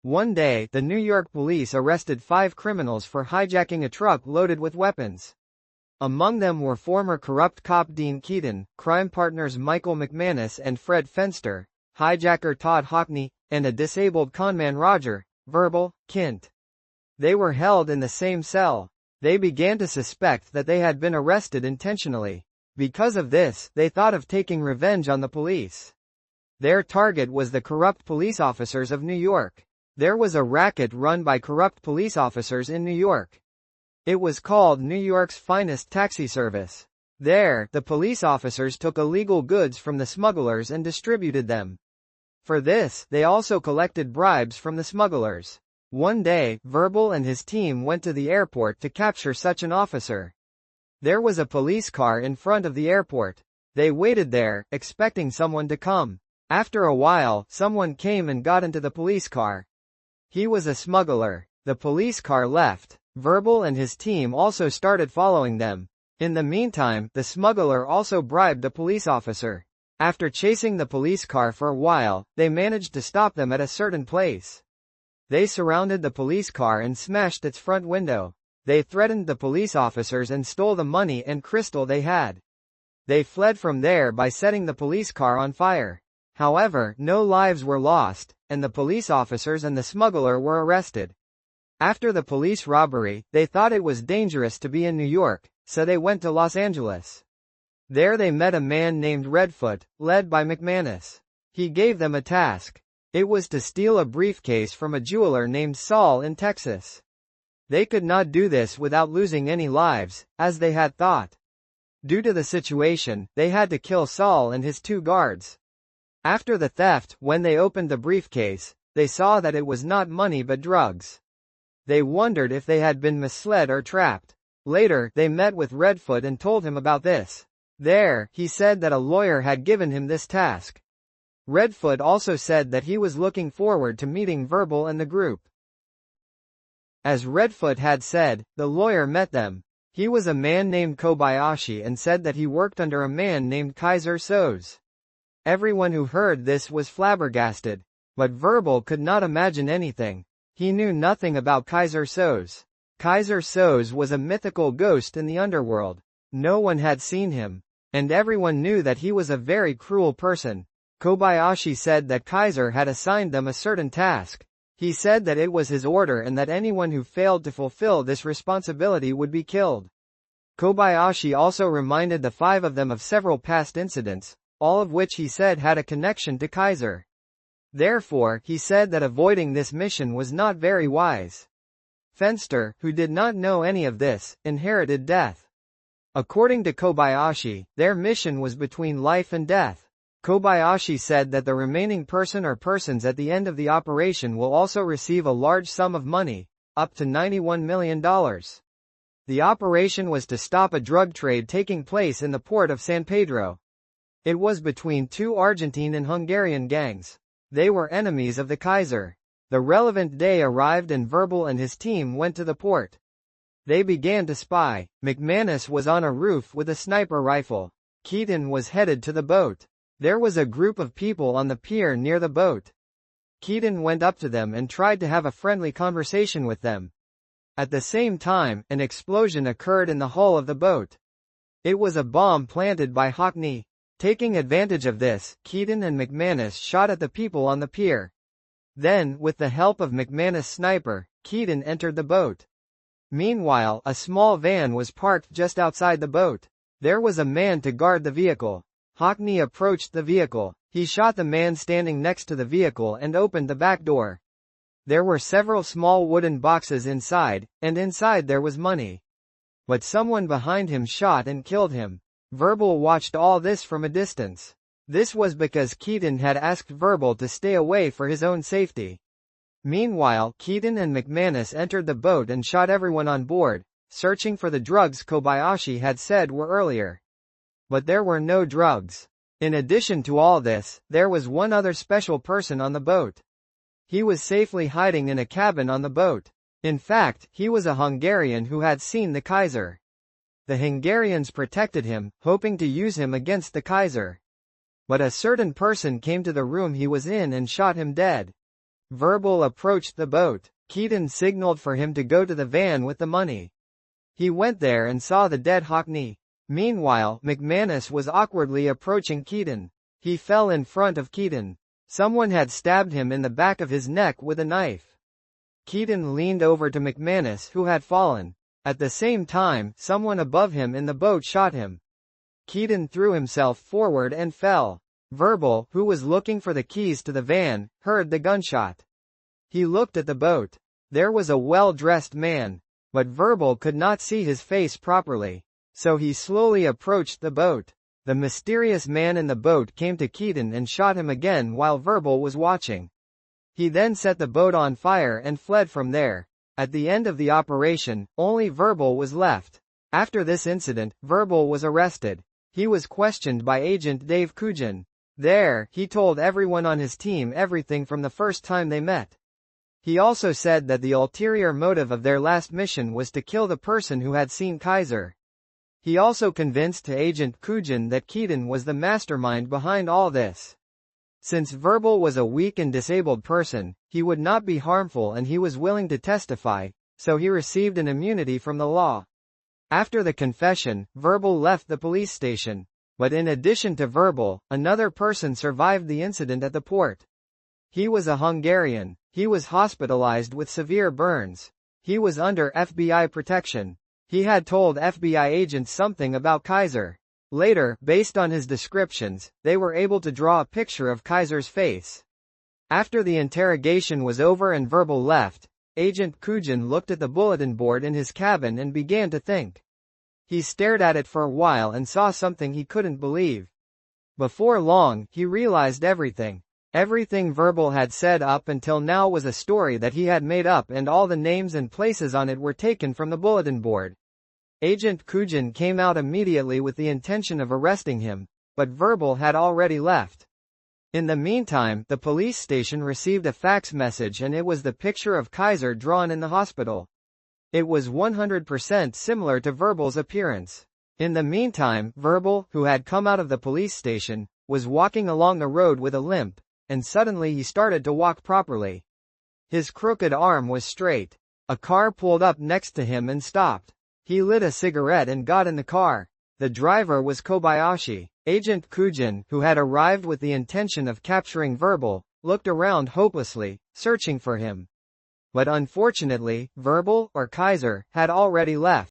One day, the New York police arrested 5 criminals for hijacking a truck loaded with weapons. Among them were former corrupt cop Dean Keaton, crime partners Michael McManus and Fred Fenster, hijacker Todd Hockney, and a disabled conman Roger Verbal Kint. They were held in the same cell. They began to suspect that they had been arrested intentionally. Because of this, they thought of taking revenge on the police. Their target was the corrupt police officers of New York. There was a racket run by corrupt police officers in New York. It was called New York's Finest Taxi Service. There, the police officers took illegal goods from the smugglers and distributed them. For this, they also collected bribes from the smugglers. One day, Verbal and his team went to the airport to capture such an officer. There was a police car in front of the airport. They waited there, expecting someone to come. After a while, someone came and got into the police car. He was a smuggler. The police car left. Verbal and his team also started following them. In the meantime, the smuggler also bribed the police officer. After chasing the police car for a while, they managed to stop them at a certain place. They surrounded the police car and smashed its front window. They threatened the police officers and stole the money and crystal they had. They fled from there by setting the police car on fire. However, no lives were lost, and the police officers and the smuggler were arrested. After the police robbery, they thought it was dangerous to be in New York, so they went to Los Angeles. There they met a man named Redfoot, led by McManus. He gave them a task. It was to steal a briefcase from a jeweler named Saul in Texas. They could not do this without losing any lives, as they had thought. Due to the situation, they had to kill Saul and his 2 guards. After the theft, when they opened the briefcase, they saw that it was not money but drugs. They wondered if they had been misled or trapped. Later, they met with Redfoot and told him about this. There, he said that a lawyer had given him this task. Redfoot also said that he was looking forward to meeting Verbal and the group. As Redfoot had said, the lawyer met them. He was a man named Kobayashi and said that he worked under a man named Kaiser Soze. Everyone who heard this was flabbergasted. But Verbal could not imagine anything. He knew nothing about Kaiser Soze. Kaiser Soze was a mythical ghost in the underworld. No one had seen him. And everyone knew that he was a very cruel person. Kobayashi said that Kaiser had assigned them a certain task. He said that it was his order and that anyone who failed to fulfill this responsibility would be killed. Kobayashi also reminded the 5 of them of several past incidents, all of which he said had a connection to Kaiser. Therefore, he said that avoiding this mission was not very wise. Fenster, who did not know any of this, inherited death. According to Kobayashi, their mission was between life and death. Kobayashi said that the remaining person or persons at the end of the operation will also receive a large sum of money, up to $91 million. The operation was to stop a drug trade taking place in the port of San Pedro. It was between 2 Argentine and Hungarian gangs. They were enemies of the Kaiser. The relevant day arrived and Verbal and his team went to the port. They began to spy. McManus was on a roof with a sniper rifle. Keaton was headed to the boat. There was a group of people on the pier near the boat. Keaton went up to them and tried to have a friendly conversation with them. At the same time, an explosion occurred in the hull of the boat. It was a bomb planted by Hockney. Taking advantage of this, Keaton and McManus shot at the people on the pier. Then, with the help of McManus' sniper, Keaton entered the boat. Meanwhile, a small van was parked just outside the boat. There was a man to guard the vehicle. Hockney approached the vehicle. He shot the man standing next to the vehicle and opened the back door. There were several small wooden boxes inside, and inside there was money. But someone behind him shot and killed him. Verbal watched all this from a distance. This was because Keaton had asked Verbal to stay away for his own safety. Meanwhile, Keaton and McManus entered the boat and shot everyone on board, searching for the drugs Kobayashi had said were earlier. But there were no drugs. In addition to all this, there was one other special person on the boat. He was safely hiding in a cabin on the boat. In fact, he was a Hungarian who had seen the Kaiser. The Hungarians protected him, hoping to use him against the Kaiser. But a certain person came to the room he was in and shot him dead. Verbal approached the boat. Keaton signaled for him to go to the van with the money. He went there and saw the dead Hockney. Meanwhile, McManus was awkwardly approaching Keaton. He fell in front of Keaton. Someone had stabbed him in the back of his neck with a knife. Keaton leaned over to McManus, who had fallen. At the same time, someone above him in the boat shot him. Keaton threw himself forward and fell. Verbal, who was looking for the keys to the van, heard the gunshot. He looked at the boat. There was a well-dressed man, but Verbal could not see his face properly, so he slowly approached the boat. The mysterious man in the boat came to Keaton and shot him again while Verbal was watching. He then set the boat on fire and fled from there. At the end of the operation, only Verbal was left. After this incident, Verbal was arrested. He was questioned by Agent Dave Coogan. There, he told everyone on his team everything from the first time they met. He also said that the ulterior motive of their last mission was to kill the person who had seen Kaiser. He also convinced to Agent Coogan that Keaton was the mastermind behind all this. Since Verbal was a weak and disabled person, he would not be harmful and he was willing to testify, so he received an immunity from the law. After the confession, Verbal left the police station. But in addition to Verbal, another person survived the incident at the port. He was a Hungarian. He was hospitalized with severe burns. He was under FBI protection. He had told FBI agents something about Kaiser. Later, based on his descriptions, they were able to draw a picture of Kaiser's face. After the interrogation was over and Verbal left, Agent Coogan looked at the bulletin board in his cabin and began to think. He stared at it for a while and saw something he couldn't believe. Before long, he realized everything. Everything Verbal had said up until now was a story that he had made up, and all the names and places on it were taken from the bulletin board. Agent Coogan came out immediately with the intention of arresting him, but Verbal had already left. In the meantime, the police station received a fax message and it was the picture of Kaiser drawn in the hospital. It was 100% similar to Verbal's appearance. In the meantime, Verbal, who had come out of the police station, was walking along the road with a limp, and suddenly he started to walk properly. His crooked arm was straight. A car pulled up next to him and stopped. He lit a cigarette and got in the car. The driver was Kobayashi. Agent Coogan, who had arrived with the intention of capturing Verbal, looked around hopelessly, searching for him. But unfortunately, Verbal, or Kaiser, had already left.